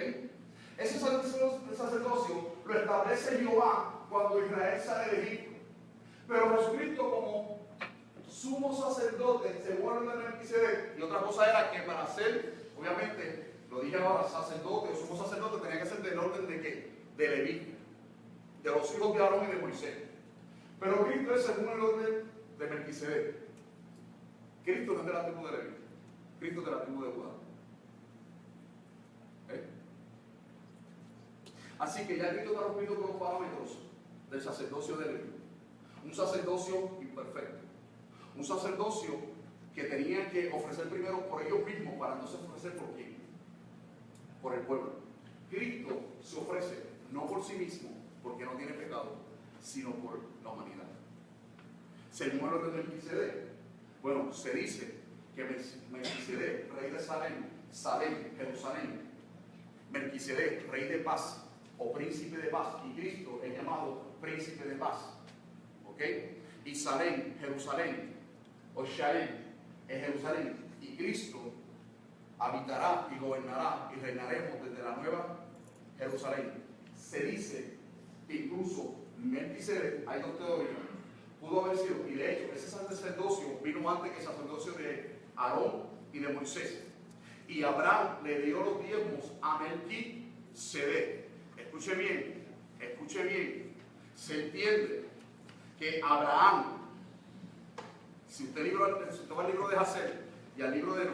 Speaker 1: Ese sacerdocio lo establece Jehová cuando Israel sale de Egipto. Pero Jesucristo como sumo sacerdote según el orden de Melquisedec, y otra cosa era que para ser, obviamente, lo dije ahora, sacerdote o sumo sacerdote tenía que ser del orden de ¿qué? De Leví, de los hijos de Aarón y de Moisés. Pero Cristo es según el orden de Melquisedec. Cristo no es de la tribu de Leví, Cristo es de la tribu de Judá. Así que ya Cristo está cumplido con los parámetros del sacerdocio de Leví. Un sacerdocio imperfecto. Un sacerdocio que tenía que ofrecer primero por ellos mismos para entonces ofrecer por quién. Por el pueblo. Cristo se ofrece no por sí mismo, porque no tiene pecado, sino por la humanidad. Según el orden de Melquisedec, bueno, se dice que Melquisedec, rey de Salem, Jerusalén, Melquisedec, rey de paz, o príncipe de paz, y Cristo es llamado príncipe de paz. ¿Ok? Y Salem, Jerusalén, o Shalem, es Jerusalén, y Cristo habitará y gobernará y reinaremos desde la nueva Jerusalén. Se dice que incluso Melquisedec, hay dos teorías, pudo haber sido, y de hecho ese sacerdocio vino antes que el sacerdocio de Aarón y de Moisés. Y Abraham le dio los diezmos a Melquisedec. Escuche bien, se entiende que Abraham, si usted va al libro de Hazel y al libro de No,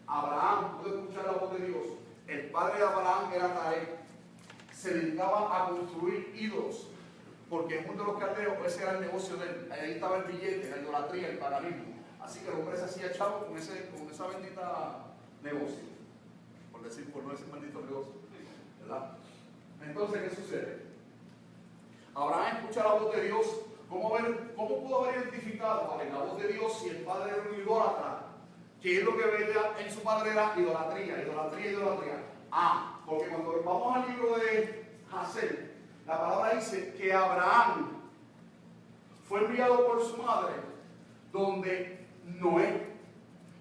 Speaker 1: Abraham pudo escuchar la voz de Dios. El padre de Abraham era Taré, se dedicaba a construir ídolos, porque en el mundo de los caldeos ese era el negocio de él, ahí estaba el billete, la idolatría, el paganismo. Así que el hombre se hacía chavo con esa bendita negocio, por no decir maldito negocio, ¿verdad? Entonces, ¿qué sucede? Abraham escucha la voz de Dios. ¿Cómo pudo haber identificado la voz de Dios si el padre era un idólatra? ¿Qué es lo que veía en su padre? Era idolatría. Porque cuando vamos al libro de Hazel, la palabra dice que Abraham fue enviado por su madre donde Noé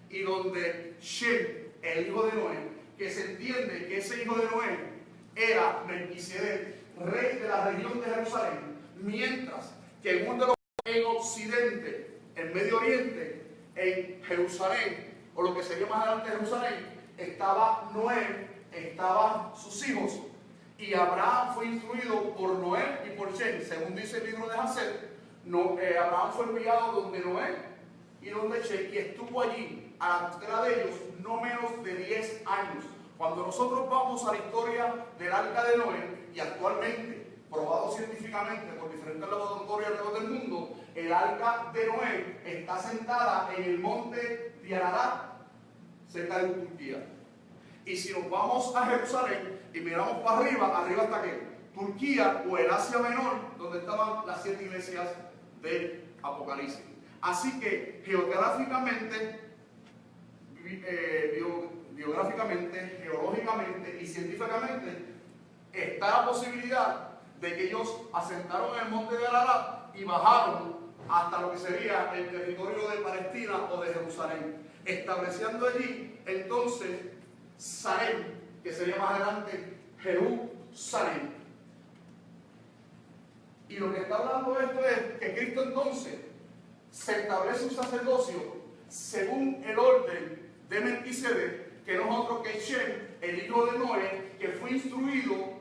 Speaker 1: y donde Shem, el hijo de Noé, que se entiende que ese hijo de Noé era Melquisedec, rey de la región de Jerusalén, mientras que el mundo en Occidente, en Medio Oriente, en Jerusalén, o lo que sería más adelante Jerusalén, estaba Noé, estaban sus hijos, y Abraham fue instruido por Noé y por Shem, según dice el libro de Hazel. Abraham fue enviado donde Noé y donde Shem, y estuvo allí a la tutela de ellos no menos de 10 años. Cuando nosotros vamos a la historia del arca de Noé, y actualmente, probado científicamente por diferentes laboratorios alrededor del mundo, el arca de Noé está sentada en el monte de Ararat, cerca de Turquía. Y si nos vamos a Jerusalén y miramos para arriba está ¿qué? Turquía o el Asia Menor, donde estaban las 7 iglesias del Apocalipsis. Así que geográficamente, geológicamente y científicamente está la posibilidad de que ellos asentaron en el monte de Ararat y bajaron hasta lo que sería el territorio de Palestina o de Jerusalén, estableciendo allí entonces Salem, que sería más adelante Jerusalén. Y lo que está hablando esto es que Cristo entonces se establece un sacerdocio según el orden de Melquisedec, que no es otro que Shem, el hijo de Noé, que fue instruido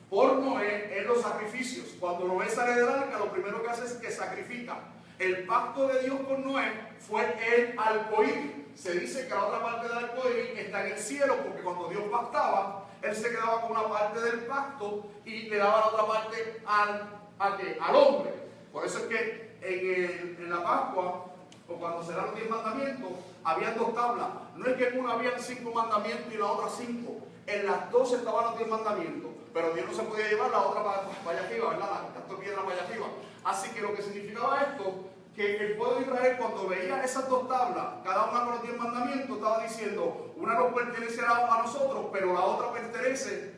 Speaker 1: por Noé en los sacrificios. Cuando Noé sale del arca, lo primero que hace es que sacrifica. El pacto de Dios con Noé fue el arcoíris. Se dice que la otra parte del arcoíris está en el cielo, porque cuando Dios pactaba, Él se quedaba con una parte del pacto y le daba la otra parte al hombre. Por eso es que en la Pascua, o cuando se dan los 10 mandamientos, habían 2 tablas. No es que en una habían 5 mandamientos y en la otra 5. En las 2 estaban los 10 mandamientos, pero Dios no se podía llevar la otra para allá arriba, ¿verdad? La 14 piedras para allá arriba. Así que lo que significaba esto, que el pueblo de Israel, cuando veía esas 2 tablas, cada una con los 10 mandamientos, estaba diciendo, una nos pertenece a nosotros, pero la otra pertenece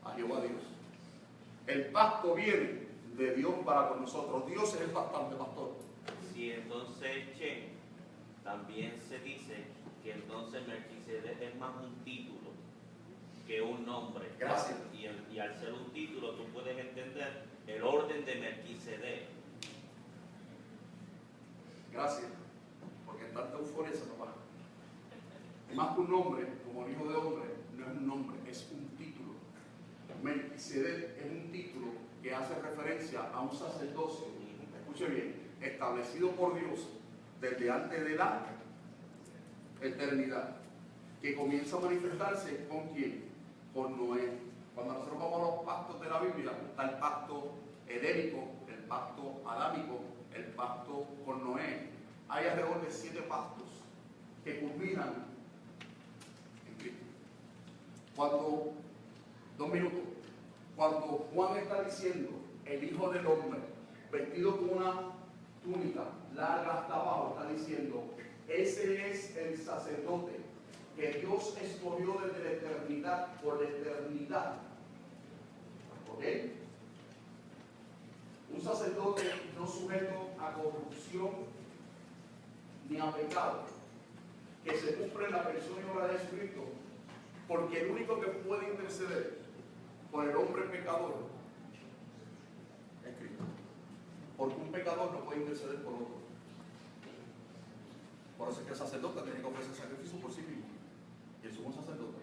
Speaker 1: a Jehová Dios. El pacto viene de Dios para con nosotros. Dios es el bastante, pastor.
Speaker 7: Sí, entonces, Che, también se dice que entonces Melquisedec es más un título que un nombre.
Speaker 1: Gracias.
Speaker 7: Y al ser un título, tú puedes entender el orden de Melquisedec.
Speaker 1: Gracias. Porque en tanta euforia se nos va. Más que un nombre, como el hijo de hombre, no es un nombre, es un título. Melquisedec es un título que hace referencia a un sacerdocio, escuche bien, establecido por Dios desde antes de la eternidad, que comienza a manifestarse ¿con quién? Con Noé. Cuando nosotros vamos a los pactos de la Biblia, está el pacto edénico, el pacto adámico, el pacto con Noé. Hay alrededor de 7 pactos que culminan en Cristo. Cuando, 2 minutos, cuando Juan está diciendo el Hijo del Hombre, vestido con una túnica larga hasta abajo, está diciendo, ese es el sacerdote que Dios escogió desde la eternidad, por la eternidad. ¿Ok? Un sacerdote no sujeto a corrupción ni a pecado, que se cumple en la persona y obra de Jesucristo, porque el único que puede interceder por el hombre pecador es Cristo. Porque un pecador no puede interceder por otro. Por eso es que el sacerdote tiene que ofrecer sacrificio por sí mismo. Y el sumo sacerdote.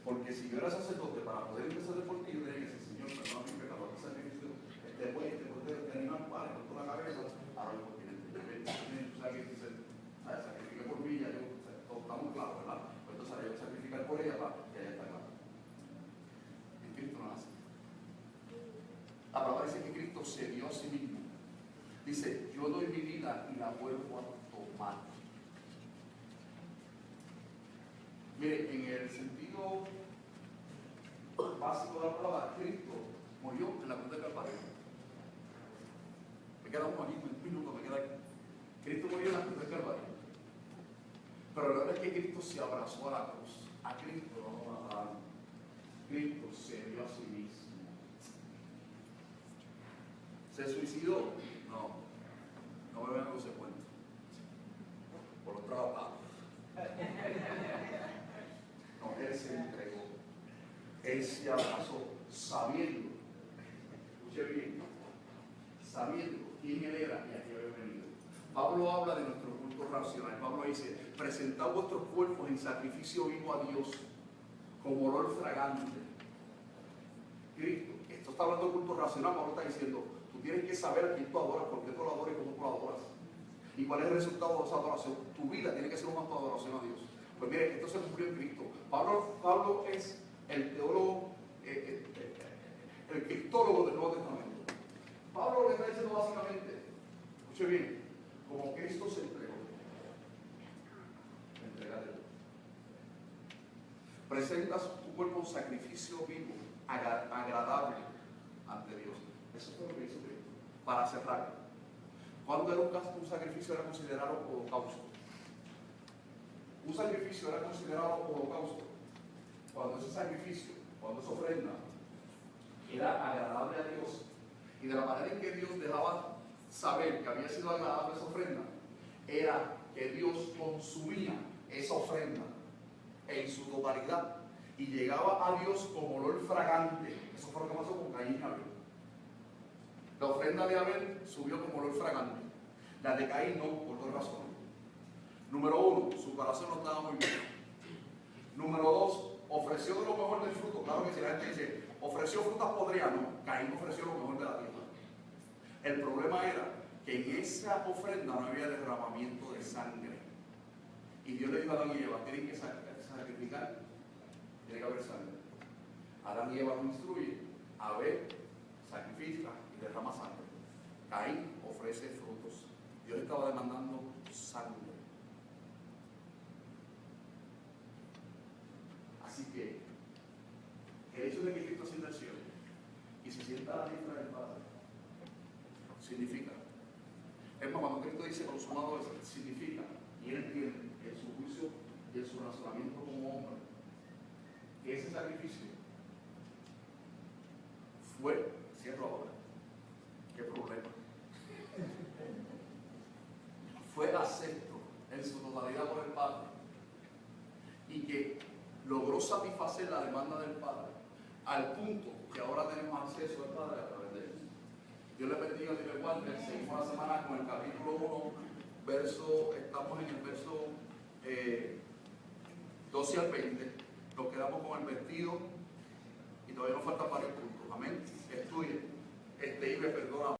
Speaker 1: Porque si yo era sacerdote, para poder interceder por ti, yo tenía que decir, Señor, perdona mi pecador, este sacrificio, este puede animar para con toda la cabeza, ahora lo tiene. Sacrifique por mí, ya yo, todo está muy claro, ¿verdad? Pues entonces hay que sacrificar por ella para que ella está claro. En Cristo no hace. La palabra dice que Cristo se dio a sí mismo. Dice, yo doy mi vida y la vuelvo a tomar. Mire, en el sentido básico de la palabra, Cristo murió en la cruz de Calvario. Me queda uno aquí, un minuto, me queda aquí. Cristo murió en la cruz de Calvario. Pero la verdad es que Cristo se abrazó a la cruz. A Cristo no lo mataron. Cristo se dio a sí mismo. ¿Se suicidó? No. No me vean con ese cuento. Por otro lado. No, Él se entregó. Él se abrazó, sabiendo, escuche bien, sabiendo quién Él era y a qué había venido. Pablo habla de nuestro culto racional. Pablo dice, presentad vuestros cuerpos en sacrificio vivo a Dios, como olor fragante. Cristo, esto está hablando de culto racional. Pablo está diciendo, tú tienes que saber a quién tú adoras, por qué tú lo adoras y cómo tú lo adoras. ¿Y cuál es el resultado de esa adoración? Tu vida tiene que ser un acto de adoración a Dios. Pues mire, esto se cumplió en Cristo. Pablo es el teólogo, el cristólogo del Nuevo Testamento. Pablo le está diciendo básicamente, escuche bien, como Cristo se entregó, entrégate. Presentas tu cuerpo un sacrificio vivo, agradable ante Dios. Eso fue lo que hizo Cristo. Para cerrar, ¿cuándo era un sacrificio era considerado holocausto? Un sacrificio era considerado holocausto cuando ese sacrificio, cuando esa ofrenda era agradable a Dios, y de la manera en que Dios dejaba saber que había sido agradable esa ofrenda era que Dios consumía esa ofrenda en su totalidad y llegaba a Dios con olor fragante. Eso fue lo que pasó con Caín y Abel. La ofrenda de Abel subió con olor fragante, la de Caín no, por dos razones. Número uno, su corazón no estaba muy bien. Número dos, ofreció de lo mejor del fruto. Claro que si la gente dice, ofreció frutas podridas, no, Caín ofreció lo mejor de la tierra. El problema era que en esa ofrenda no había derramamiento de sangre. Y Dios le dijo a Adán y Eva, tienen que sacrificar, tiene que haber sangre. Adán y Eva lo instruyen, Abel sacrifica y derrama sangre. Caín ofrece frutos. Dios estaba demandando sangre. Así que el hecho de que Cristo ascienda al cielo y se sienta a la diestra del Padre significa, es más, cuando Cristo dice consumado es, significa, y él entiende en su juicio y en su razonamiento como hombre, que ese sacrificio fue, cierro ahora, qué problema, fue acepto en su totalidad por el Padre y que logró satisfacer la demanda del Padre al punto que ahora tenemos acceso al Padre a través de él. Dios le bendiga y le guarde. Seguimos la semana con el capítulo 1, estamos en el verso 12 al 20. Nos quedamos con el vestido y todavía nos faltan varios puntos. Amén. Estudie. Y me perdona.